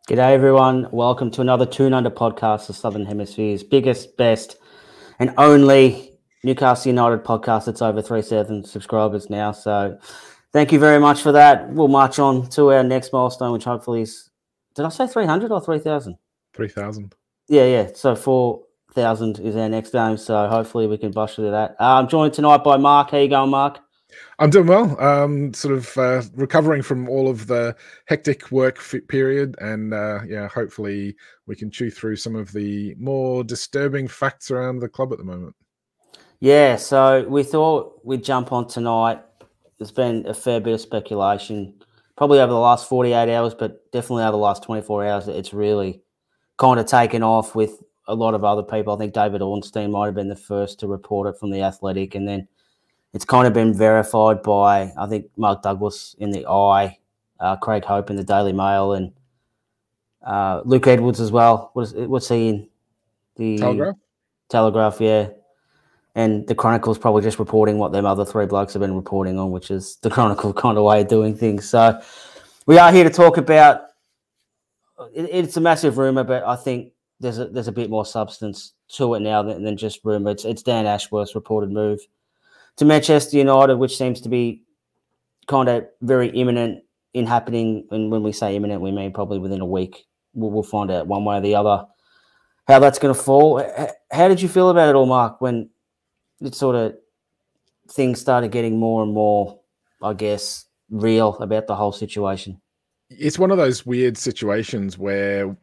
G'day everyone, welcome to another Tune Under podcast, the Southern Hemisphere's biggest, best and only Newcastle United podcast. That's over 3,000 subscribers now, so thank you very much for that. We'll march on to our next milestone, which hopefully is, did I say 300 or 3,000? 3,000. Yeah, so 4,000 is our next game, so hopefully we can bust through that. I'm joined tonight by Mark. How you going, Mark? I'm doing well. Recovering from all of the hectic work period, and hopefully we can chew through some of the more disturbing facts around the club at the moment. Yeah, so we thought we'd jump on tonight. There's been a fair bit of speculation, probably over the last 48 hours, but definitely over the last 24 hours. It's really kind of taken off with a lot of other people. I think David Ornstein might have been the first to report it from The Athletic, and then it's kind of been verified by, I think, Mark Douglas in the Eye, Craig Hope in the Daily Mail, and Luke Edwards as well. What's he in? The Telegraph, yeah. And the Chronicle's probably just reporting what them other three blokes have been reporting on, which is the Chronicle kind of way of doing things. So we are here to talk about it's a massive rumour, but I think there's a bit more substance to it now than just rumour. It's Dan Ashworth's reported move to Manchester United, which seems to be kind of very imminent in happening. And when we say imminent, we mean probably within a week. We'll find out one way or the other how that's going to fall. How did you feel about it all, Mark, when it sort of things started getting more and more, I guess, real about the whole situation? It's one of those weird situations where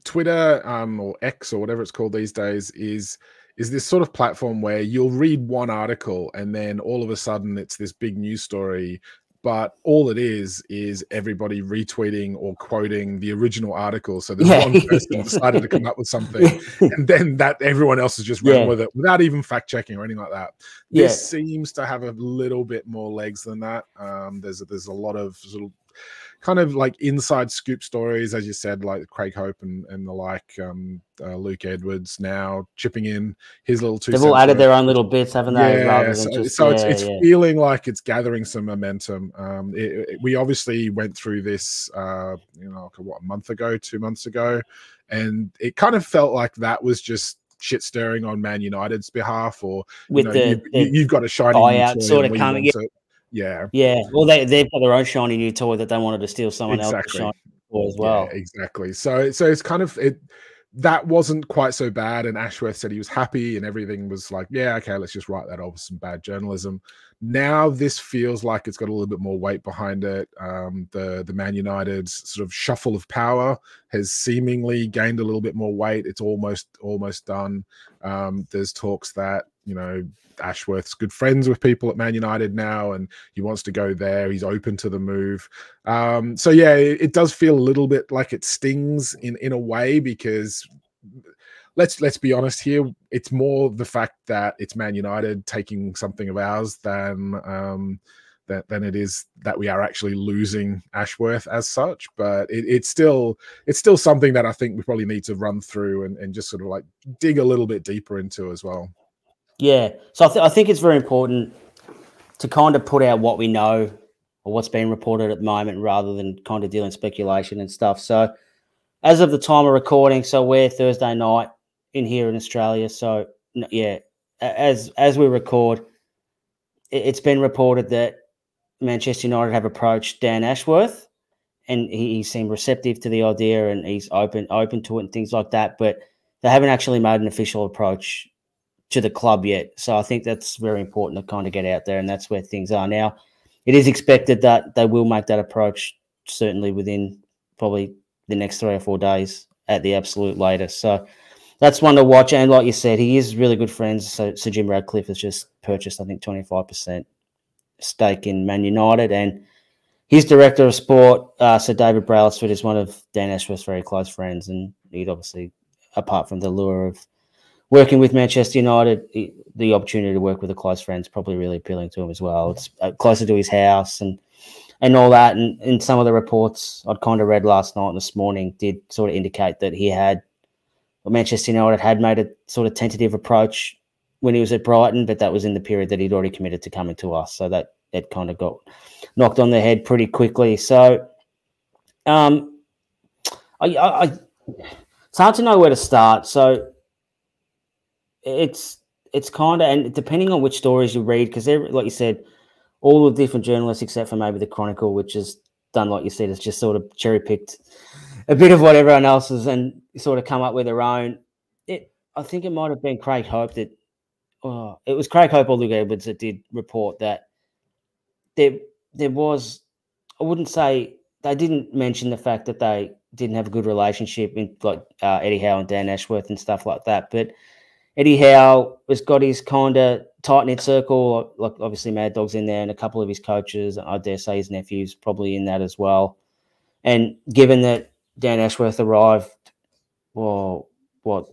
Twitter or X or whatever it's called these days is this sort of platform where you'll read one article and then all of a sudden it's this big news story, but all it is everybody retweeting or quoting the original article. So there's one person decided to come up with something and then that everyone else has just run with it without even fact checking or anything like that. This seems to have a little bit more legs than that. There's a lot of sort of kind of like inside scoop stories, as you said, like Craig Hope and the like, Luke Edwards now chipping in his little 2 cents. They've all added their own little bits, haven't they? Yeah, it's feeling like it's gathering some momentum. We obviously went through this, a month ago, 2 months ago, and it kind of felt like that was just shit stirring on Man United's behalf, or you've got a shiny buyout sort of coming. Yeah. Well, they've got their own shiny new toy that they wanted to steal someone else's shiny toy as well. Yeah, exactly. So it's kind of that wasn't quite so bad. And Ashworth said he was happy, and everything was like, yeah, okay, let's just write that off as some bad journalism. Now this feels like it's got a little bit more weight behind it. The Man United's sort of shuffle of power has seemingly gained a little bit more weight. It's almost done. There's talks that Ashworth's good friends with people at Man United now, and he wants to go there. He's open to the move. So yeah, it does feel a little bit like it stings in a way, because let's be honest here. It's more the fact that it's Man United taking something of ours than it is that we are actually losing Ashworth as such. But it's still something that I think we probably need to run through and just sort of like dig a little bit deeper into as well. Yeah, so I think it's very important to kind of put out what we know or what's being reported at the moment, rather than kind of dealing speculation and stuff. So as of the time of recording, so we're Thursday night here in Australia. So yeah, as we record, it's been reported that Manchester United have approached Dan Ashworth, and he seemed receptive to the idea, and he's open to it and things like that. But they haven't actually made an official approach to the club yet. So I think that's very important to kind of get out there, and that's where things are now. It is expected that they will make that approach certainly within probably the next 3 or 4 days at the absolute latest. So that's one to watch. And like you said, he is really good friends. So Sir Jim Radcliffe has just purchased, I think, 25% stake in Man United, and his director of sport, Sir David Brailsford, is one of Dan Ashworth's very close friends, and he'd obviously, apart from the lure of working with Manchester United, the opportunity to work with a close friend is probably really appealing to him as well. It's closer to his house and all that. And some of the reports I'd kind of read last night and this morning did sort of indicate that Manchester United had made a sort of tentative approach when he was at Brighton, but that was in the period that he'd already committed to coming to us. So that kind of got knocked on the head pretty quickly. So it's hard to know where to start. So it's kind of, and depending on which stories you read, because like you said, all the different journalists except for maybe the Chronicle, which is done, like you said, it's just sort of cherry picked a bit of what everyone else has and sort of come up with their own. I think it might have been Craig Hope that, it was Craig Hope or Luke Edwards that did report that there was, I wouldn't say, they didn't mention the fact that they didn't have a good relationship in like Eddie Howe and Dan Ashworth and stuff like that. But Eddie Howe has got his kind of tight-knit circle, like obviously Mad Dog's in there and a couple of his coaches. I dare say his nephew's probably in that as well. And given that Dan Ashworth arrived, well,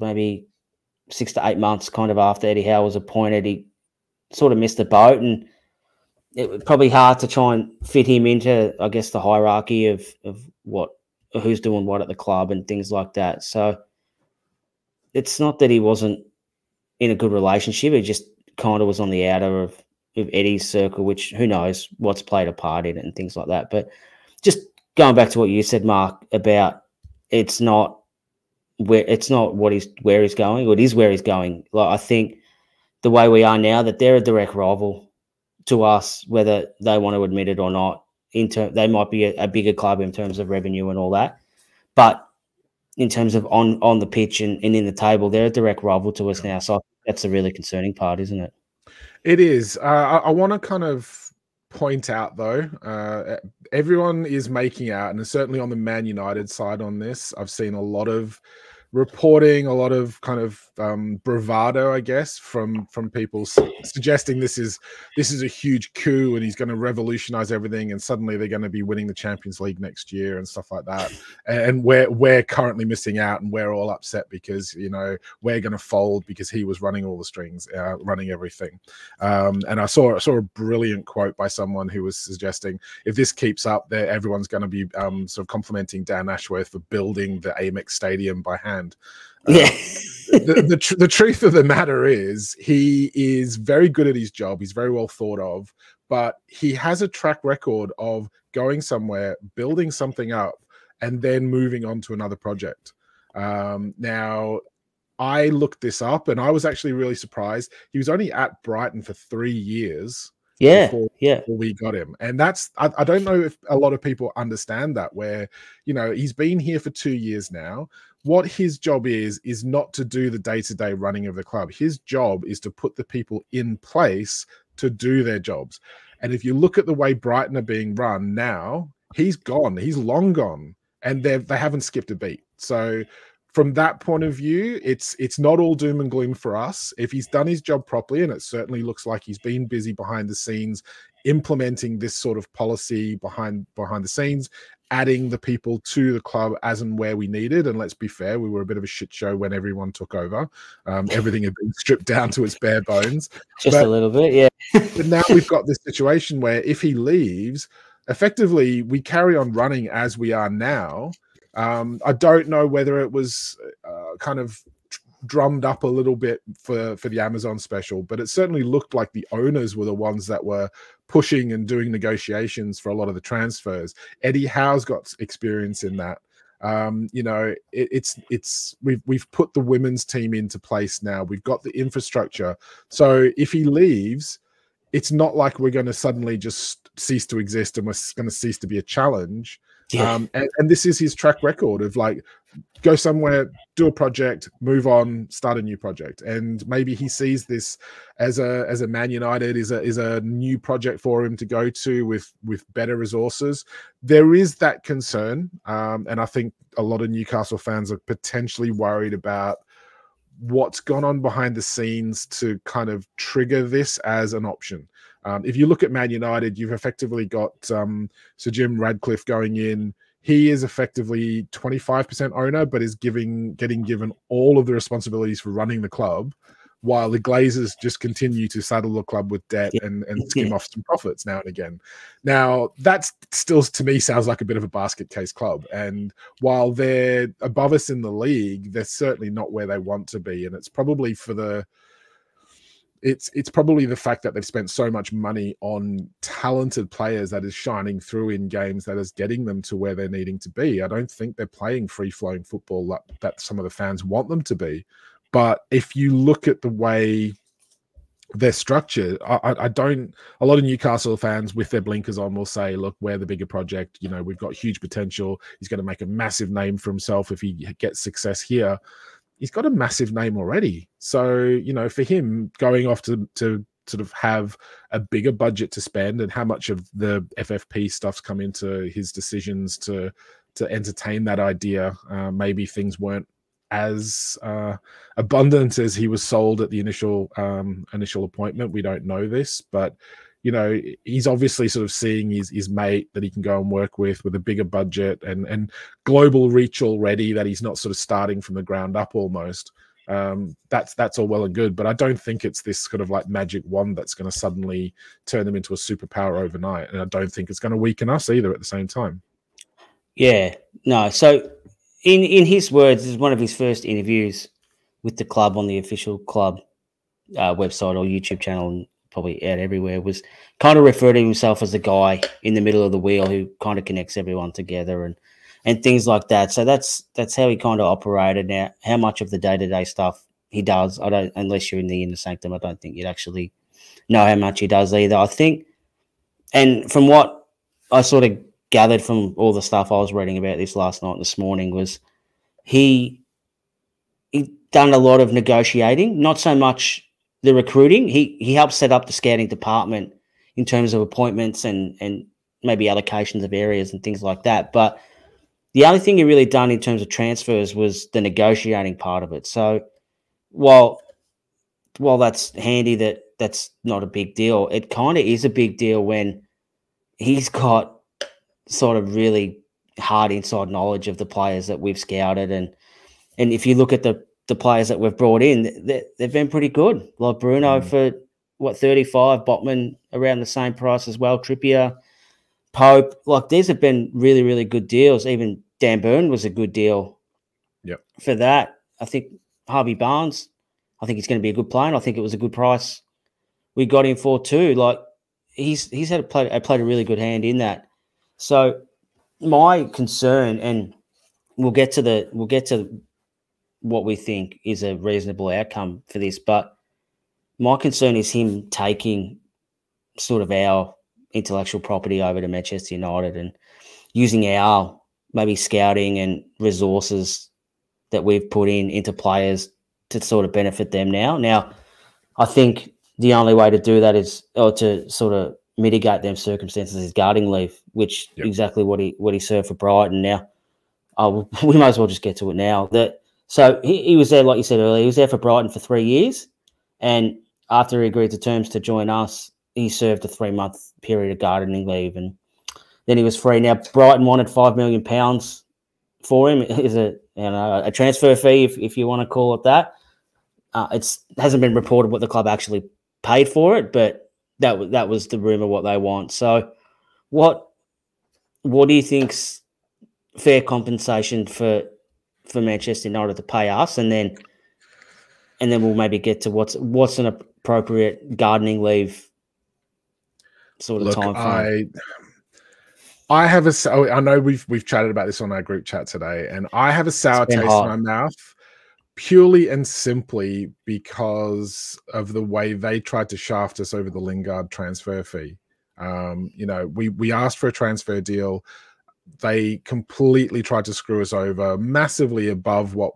maybe 6 to 8 months kind of after Eddie Howe was appointed, he sort of missed the boat, and it was probably hard to try and fit him into, I guess, the hierarchy of who's doing what at the club and things like that. So it's not that he wasn't in a good relationship. It just kind of was on the outer of Eddie's circle, which who knows what's played a part in it and things like that. But just going back to what you said, Mark, about it's not where he's going, or it is where he's going. Like, I think the way we are now, that they're a direct rival to us, whether they want to admit it or not. They might be a bigger club in terms of revenue and all that, but in terms of on the pitch and in the table, they're a direct rival to us now. So that's a really concerning part, isn't it? It is. I want to kind of point out, though, everyone is making out, and certainly on the Man United side on this, I've seen a lot of reporting, a lot of kind of bravado, I guess, from people suggesting this is a huge coup and he's going to revolutionize everything, and suddenly they're going to be winning the Champions League next year and stuff like that. And we're currently missing out, and we're all upset because, you know, we're going to fold because he was running all the strings, running everything. And I saw a brilliant quote by someone who was suggesting if this keeps up, everyone's going to be sort of complimenting Dan Ashworth for building the Amex Stadium by hand. Yeah. The truth of the matter is he is very good at his job. He's very well thought of, but he has a track record of going somewhere, building something up, and then moving on to another project. Now, I looked this up, and I was actually really surprised. He was only at Brighton for 3 years. Before we got him. And that's, I don't know if a lot of people understand that, where, you know, he's been here for 2 years now. What his job is not to do the day-to-day running of the club. His job is to put the people in place to do their jobs. And if you look at the way Brighton are being run now, he's gone. He's long gone. And they haven't skipped a beat. So from that point of view, it's not all doom and gloom for us. If he's done his job properly, and it certainly looks like he's been busy behind the scenes, implementing this sort of policy behind the scenes, adding the people to the club as and where we needed. And let's be fair, we were a bit of a shit show when everyone took over. Everything had been stripped down to its bare bones. A little bit, yeah. But now we've got this situation where if he leaves, effectively we carry on running as we are now. I don't know whether it was kind of drummed up a little bit for the Amazon special, but it certainly looked like the owners were the ones that were pushing and doing negotiations for a lot of the transfers. Eddie Howe's got experience in that. You know, we've put the women's team into place now. We've got the infrastructure. So if he leaves, it's not like we're going to suddenly just cease to exist and we're going to cease to be a challenge. Yeah. And this is his track record of, like, go somewhere, do a project, move on, start a new project. And maybe he sees this as a Man United is a new project for him to go to with better resources. There is that concern, and I think a lot of Newcastle fans are potentially worried about what's gone on behind the scenes to kind of trigger this as an option. If you look at Man United, you've effectively got Sir Jim Radcliffe going in. He is effectively 25% owner, but is getting given all of the responsibilities for running the club, while the Glazers just continue to saddle the club with debt and skim off some profits now and again. Now, that still, to me, sounds like a bit of a basket case club. And while they're above us in the league, they're certainly not where they want to be. And it's probably for the it's probably the fact that they've spent so much money on talented players that is shining through in games that is getting them to where they're needing to be. I don't think they're playing free-flowing football that some of the fans want them to be. But if you look at the way they're structured, I don't. A lot of Newcastle fans with their blinkers on will say, "Look, we're the bigger project. You know, we've got huge potential. He's going to make a massive name for himself if he gets success here." He's got a massive name already. So, you know, for him going off to sort of have a bigger budget to spend, and how much of the FFP stuff's come into his decisions to entertain that idea. Maybe things weren't as abundant as he was sold at the initial appointment. We don't know this, but you know, he's obviously sort of seeing his mate that he can go and work with a bigger budget and global reach already, that he's not sort of starting from the ground up almost. That's all well and good, but I don't think it's this sort of like magic wand that's going to suddenly turn them into a superpower overnight. And I don't think it's going to weaken us either at the same time. Yeah, no. So in his words, this is one of his first interviews with the club on the official club website or YouTube channel, and probably out everywhere, was kind of referring to himself as the guy in the middle of the wheel who kind of connects everyone together and things like that. So that's how he kind of operated. Now, how much of the day-to-day stuff he does, I don't, unless you're in the inner sanctum, I don't think you'd actually know how much he does either. I think, and from what I sort of gathered from all the stuff I was reading about this last night and this morning, was he done a lot of negotiating, not so much the recruiting. He helped set up the scouting department in terms of appointments and maybe allocations of areas and things like that. But the only thing he really done in terms of transfers was the negotiating part of it. So while that's handy, that's not a big deal, it kind of is a big deal when he's got sort of really hard inside knowledge of the players that we've scouted. And if you look at the players that we've brought in, they've been pretty good. Like Bruno for, 35, Botman around the same price as well, Trippier, Pope. Like, these have been really, really good deals. Even Dan Burn was a good deal for that. I think Harvey Barnes, I think he's going to be a good player, and I think it was a good price we got him for too. Like, he's played a really good hand in that. So my concern, and we'll get to what we think is a reasonable outcome for this, but my concern is him taking sort of our intellectual property over to Manchester United and using our maybe scouting and resources that we've put into players to sort of benefit them now. Now, I think the only way to do that is, or to sort of mitigate them circumstances, is guarding leave, which exactly what he served for Brighton. Now, we might as well just get to it now. So he was there, like you said earlier, he was there for Brighton for 3 years, and after he agreed to terms to join us, he served a 3-month period of gardening leave, and then he was free. Now, Brighton wanted £5 million for him. It is a transfer fee, if you want to call it that. It hasn't been reported what the club actually paid for it, but that was the rumor, what they want. So what do you think's fair compensation for Manchester United to pay us, and then we'll maybe get to what's an appropriate gardening leave sort of time frame? I know we've chatted about this on our group chat today, and I have a sour taste in my mouth purely and simply because of the way they tried to shaft us over the Lingard transfer fee. You know, we asked for a transfer deal. They completely tried to screw us over, massively above what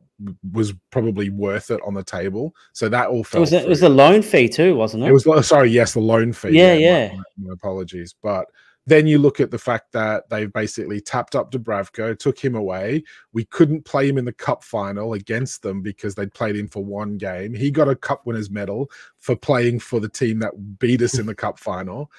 was probably worth it on the table. So that all fell through. It was the loan fee too, wasn't it? It was, sorry, yes, the loan fee. Yeah. My apologies. But then you look at the fact that they've basically tapped up Dubravka, took him away. We couldn't play him in the cup final against them because they'd played him for one game. He got a cup winners medal for playing for the team that beat us in the cup final.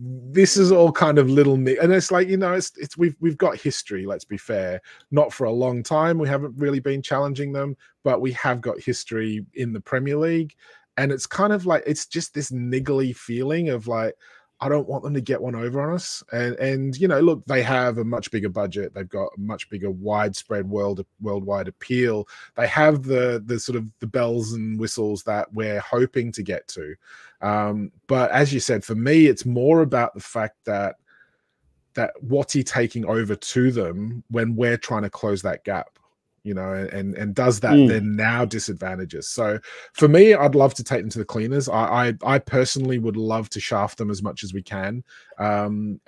This is all kind of little, and it's like, you know, it's we've got history. Let's be fair. Not for a long time. We haven't really been challenging them, but we have got history in the Premier League, and it's kind of like, it's just this niggly feeling of like, I don't want them to get one over on us. And you know, look, they have a much bigger budget. They've got a much bigger widespread worldwide appeal. They have the sort of the bells and whistles that we're hoping to get to. But as you said, for me, it's more about the fact that Watty taking over to them when we're trying to close that gap, you know, and does that then now disadvantages. So for me, I'd love to take them to the cleaners. I personally would love to shaft them as much as we can.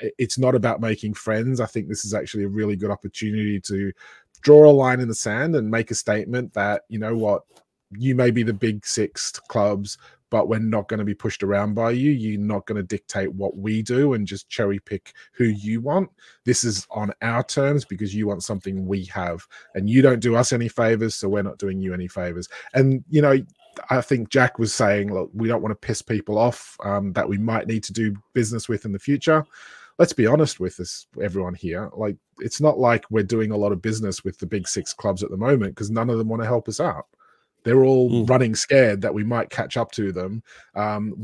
It's not about making friends. I think this is actually a really good opportunity to draw a line in the sand and make a statement that, you know what, you may be the big six clubs, but we're not going to be pushed around by you. You're not going to dictate what we do and just cherry pick who you want. This is on our terms because you want something we have, and you don't do us any favors, so we're not doing you any favors. And, you know, I think Jack was saying, look, we don't want to piss people off that we might need to do business with in the future. Let's be honest with this, everyone here. Like, it's not like we're doing a lot of business with the big six clubs at the moment because none of them want to help us out. They're all running scared that we might catch up to them.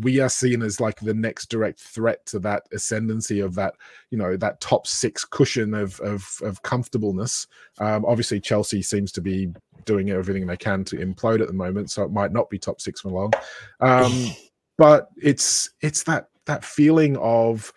We are seen as like the next direct threat to that ascendancy of that, you know, that top six cushion of comfortableness. Obviously, Chelsea seems to be doing everything they can to implode at the moment, so it might not be top six for long. But it's that feeling of,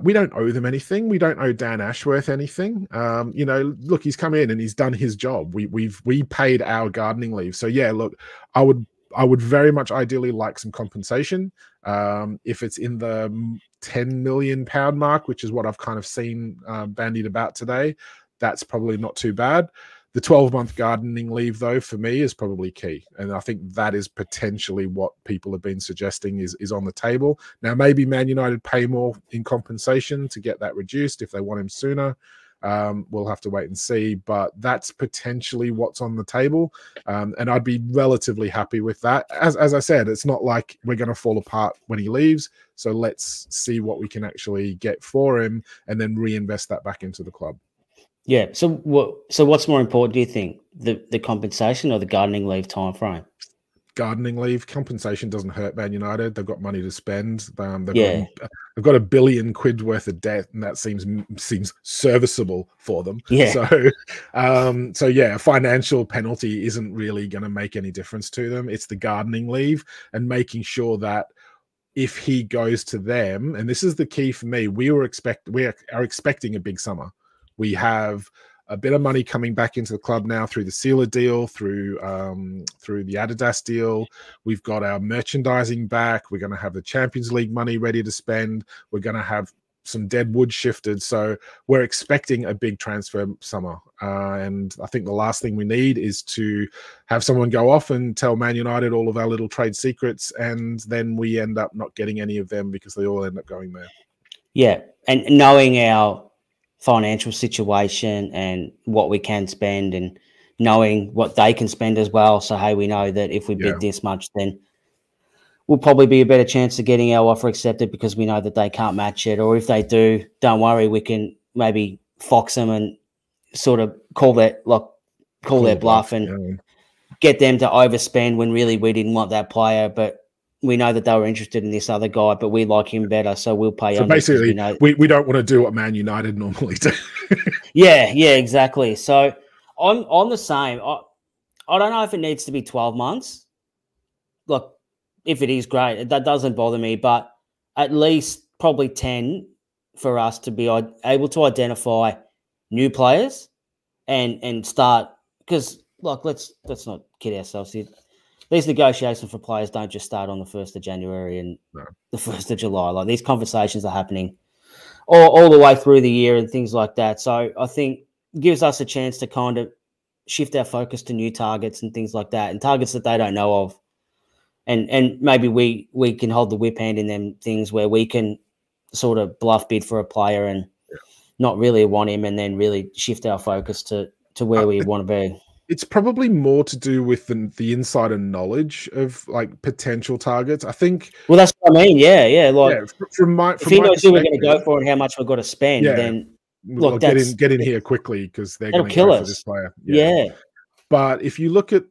we don't owe them anything. We don't owe Dan Ashworth anything. You know, look, he's come in and he's done his job. We paid our gardening leave. So yeah, look, I would very much ideally like some compensation. If it's in the £10 million mark, which is what I've kind of seen bandied about today, that's probably not too bad. The 12-month gardening leave, though, for me is probably key. And I think that is potentially what people have been suggesting is on the table. Now, maybe Man United pay more in compensation to get that reduced if they want him sooner. We'll have to wait and see. But that's potentially what's on the table. And I'd be relatively happy with that. As I said, it's not like we're going to fall apart when he leaves. So let's see what we can actually get for him and then reinvest that back into the club. Yeah. So what's more important, do you think, the compensation or the gardening leave time frame? Gardening leave. Compensation doesn't hurt Man United. They've got money to spend. They've got £1 billion worth of debt, and that seems serviceable for them. Yeah. So yeah, a financial penalty isn't really going to make any difference to them. It's the gardening leave and making sure that if he goes to them, and this is the key for me, we are expecting a big summer. We have a bit of money coming back into the club now through the Sealer deal, through the Adidas deal. We've got our merchandising back. We're going to have the Champions League money ready to spend. We're going to have some dead wood shifted. So we're expecting a big transfer summer. And I think the last thing we need is to have someone go off and tell Man United all of our little trade secrets, and then we end up not getting any of them because they all end up going there. Yeah, and knowing our financial situation and what we can spend and knowing what they can spend as well. So, hey, we know that if we bid this much, then we'll probably be a better chance of getting our offer accepted because we know that they can't match it. Or if they do, don't worry, we can maybe fox them and sort of call their bluff and get them to overspend when really we didn't want that player, but we know that they were interested in this other guy, but we like him better, so we'll pay. So basically, we don't want to do what Man United normally do. yeah, exactly. So I'm the same. I don't know if it needs to be 12 months. Look, if it is, great. That doesn't bother me, but at least probably 10 for us to be able to identify new players and start, because look, let's not kid ourselves here. These negotiations for players don't just start on the 1st of January and the 1st of July. Like, these conversations are happening all the way through the year and things like that. So I think it gives us a chance to kind of shift our focus to new targets and things like that, and targets that they don't know of. And maybe we can hold the whip hand in them things where we can sort of bluff bid for a player and not really want him, and then really shift our focus to where we want to be. It's probably more to do with the insider knowledge of like potential targets. I think. Well, that's what I mean. Yeah. Like, if he knows who we're going to go for and how much we've got to spend, then look, get in here quickly because they're going to kill go us. for this player. Yeah. But if you look at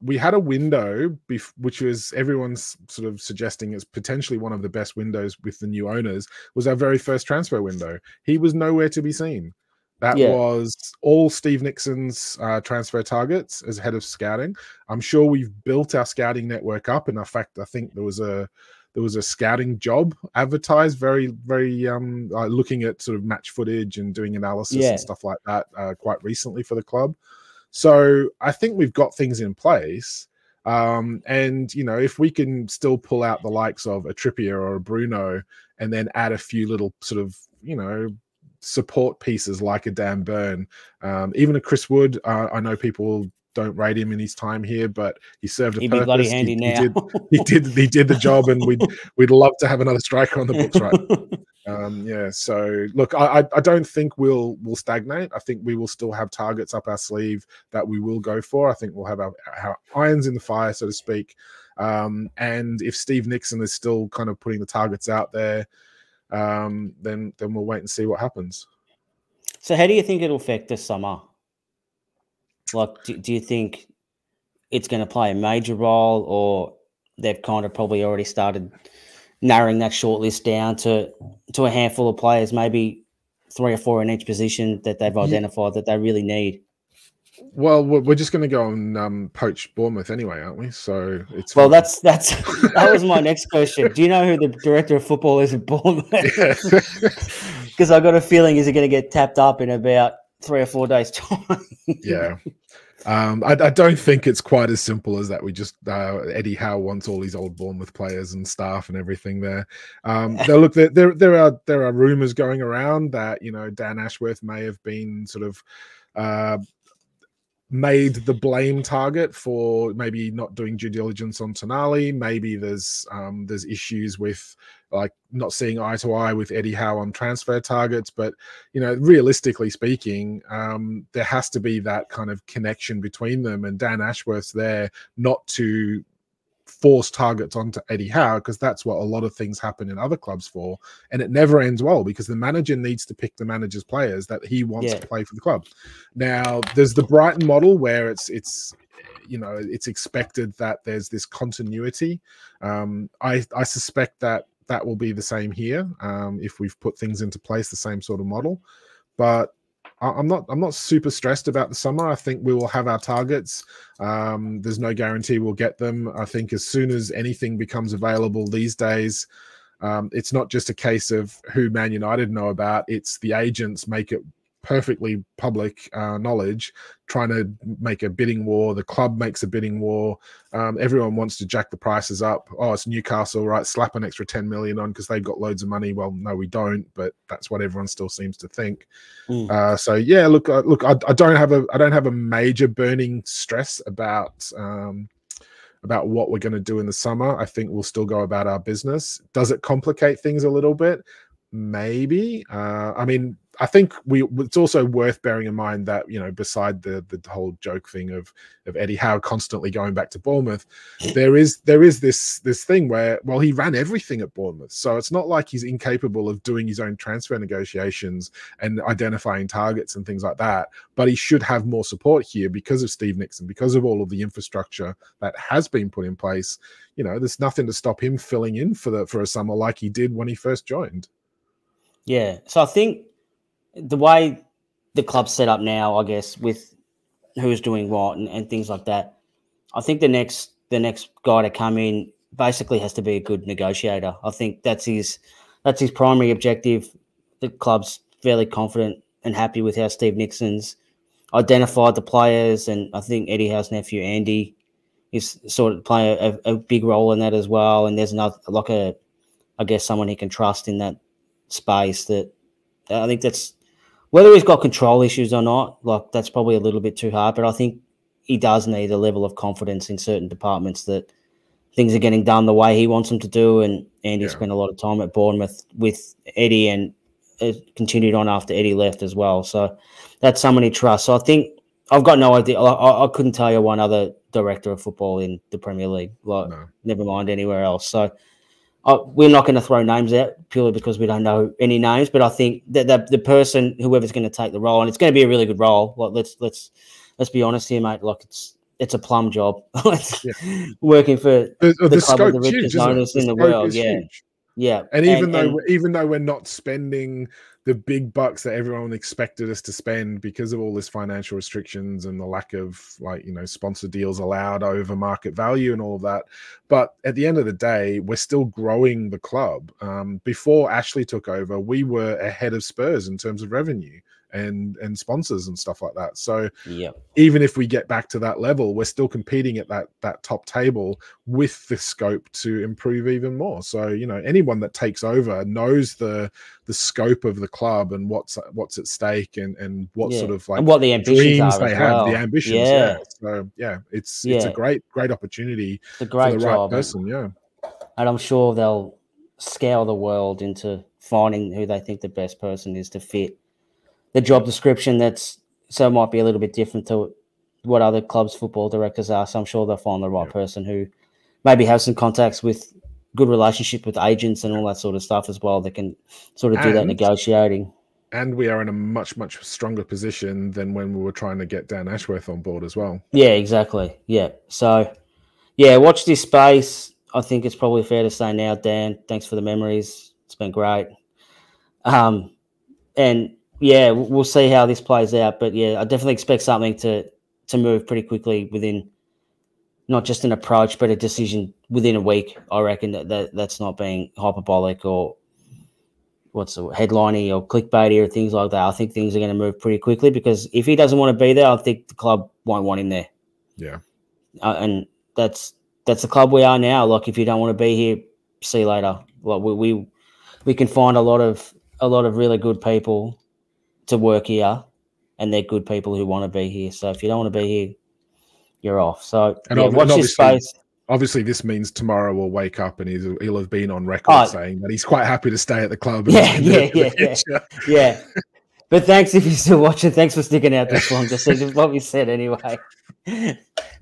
we had a window, which was everyone's sort of suggesting is potentially one of the best windows with the new owners, was our very first transfer window. He was nowhere to be seen. That was all Steve Nixon's transfer targets as head of scouting. I'm sure we've built our scouting network up. And in fact, I think there was a scouting job advertised, very looking at sort of match footage and doing analysis and stuff like that quite recently for the club. So I think we've got things in place. And, you know, if we can still pull out the likes of a Trippier or a Bruno and then add a few little sort of, you know, support pieces like a Dan Burn, even a Chris Wood. I know people don't rate him in his time here, but he served a purpose. Be bloody handy now. He did the job, and we'd love to have another striker on the books, right? So look, I don't think we'll stagnate. I think we will still have targets up our sleeve that we will go for. I think we'll have our irons in the fire, so to speak. And if Steve Nixon is still kind of putting the targets out there, then we'll wait and see what happens. So how do you think it'll affect this summer? Like, do you think it's going to play a major role, or they've kind of probably already started narrowing that shortlist down to a handful of players, maybe 3 or 4 in each position that they've identified that they really need? Well, we're just going to go and poach Bournemouth anyway, aren't we? So it's well, that's that was my next question. Do you know who the director of football is at Bournemouth? Because I got a feeling he's going to get tapped up in about 3 or 4 days' time. Yeah. I don't think it's quite as simple as that. We just Eddie Howe wants all these old Bournemouth players and staff and everything there. Look, there are rumors going around that, you know, Dan Ashworth may have been sort of made the blame target for maybe not doing due diligence on Tonali. Maybe there's issues with like not seeing eye to eye with Eddie Howe on transfer targets. But, you know, realistically speaking, there has to be that kind of connection between them, and Dan Ashworth's there not to force targets onto Eddie Howe, because that's what a lot of things happen in other clubs for, and it never ends well because the manager needs to pick the manager's players that he wants to play for the club. Now, there's the Brighton model where it's you know, it's expected that there's this continuity. I suspect that will be the same here if we've put things into place, the same sort of model. But I'm not super stressed about the summer. I think we will have our targets. There's no guarantee we'll get them. I think as soon as anything becomes available these days, it's not just a case of who Man United know about. It's the agents make it perfectly public knowledge, trying to make a bidding war. The club makes a bidding war. Everyone wants to jack the prices up. Oh, it's Newcastle, right? Slap an extra 10 million on because they've got loads of money. Well, no, we don't, but that's what everyone still seems to think. So yeah, look, I don't have a major burning stress about what we're going to do in the summer. I think we'll still go about our business. Does it complicate things a little bit? Maybe. I mean, I think it's also worth bearing in mind that, you know, beside the whole joke thing of Eddie Howe constantly going back to Bournemouth, there is this thing where, well, he ran everything at Bournemouth, so it's not like he's incapable of doing his own transfer negotiations and identifying targets and things like that. But he should have more support here because of Steve Nixon, because of all of the infrastructure that has been put in place. You know, there's nothing to stop him filling in for a summer like he did when he first joined. Yeah, so I think the way the club's set up now, I guess, with who's doing what and things like that, I think the next guy to come in basically has to be a good negotiator. I think that's his primary objective. The club's fairly confident and happy with how Steve Nixon's identified the players, and I think Eddie Howe's nephew Andy is sort of playing a big role in that as well. And there's another, I guess, someone he can trust in that space. That I think that's, whether he's got control issues or not, like, that's probably a little bit too hard, but I think he does need a level of confidence in certain departments that things are getting done the way he wants them to do. And Andy spent a lot of time at Bournemouth with Eddie and continued on after Eddie left as well. So that's someone he trusts. So I think I've got no idea. I couldn't tell you one other director of football in the Premier League, never mind anywhere else. So we're not going to throw names out purely because we don't know any names, but I think that the person, whoever's going to take the role, and it's going to be a really good role. Let's let's be honest here, mate. Like it's a plum job. Yeah. Working for the club with the scope's huge, richest isn't it? owners The in the scope world. is Yeah, huge. yeah. And even though we're not spending the big bucks that everyone expected us to spend because of all this financial restrictions and the lack of, like, you know, sponsor deals allowed over market value and all of that, but at the end of the day, we're still growing the club. Before Ashley took over, we were ahead of Spurs in terms of revenue and sponsors and stuff like that. So yeah, even if we get back to that level, we're still competing at that top table with the scope to improve even more. So, you know, anyone that takes over knows the scope of the club and what's at stake and what sort of, like, and what the ambitions dreams are they as have, well. the ambitions. Yeah. So yeah, it's a great opportunity It's a great for the job, right person. Yeah. And I'm sure they'll scour the world into finding who they think the best person is to fit the job description. So it might be a little bit different to what other clubs' football directors are. So I'm sure they'll find the right person who maybe has some contacts with good relationship with agents and all that sort of stuff as well. That can sort of do that negotiating. And we are in a much stronger position than when we were trying to get Dan Ashworth on board as well. Yeah, exactly. Yeah. So, yeah, watch this space. I think it's probably fair to say now, Dan, thanks for the memories. It's been great. And yeah, we'll see how this plays out. But yeah, I definitely expect something to move pretty quickly within not just an approach, but a decision within a week. I reckon that's not being hyperbolic or what's the headlining or clickbaity or things like that. I think things are going to move pretty quickly because if he doesn't want to be there, I think the club won't want him there. Yeah. And that's the club we are now. Like, if you don't want to be here, see you later. Like, we can find a lot of really good people to work here, and they're good people who want to be here. So if you don't want to be here, you're off. So watch this space. Obviously, this means tomorrow we'll wake up and he'll have been on record saying that he's quite happy to stay at the club. Yeah. But thanks if you're still watching. Thanks for sticking out this long. Just what we said anyway.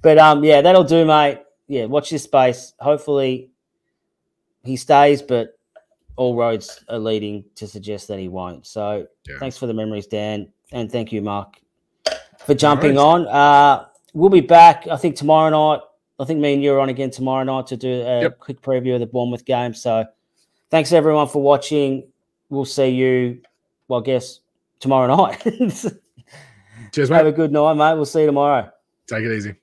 But that'll do, mate. Yeah, watch this space. Hopefully he stays, but all roads are leading to suggest that he won't. So thanks for the memories, Dan, and thank you, Mark, for jumping on. We'll be back, I think, tomorrow night. I think me and you are on again tomorrow night to do a quick preview of the Bournemouth game. So thanks, everyone, for watching. We'll see you, well, I guess, tomorrow night. Cheers, mate. Have a good night, mate. We'll see you tomorrow. Take it easy.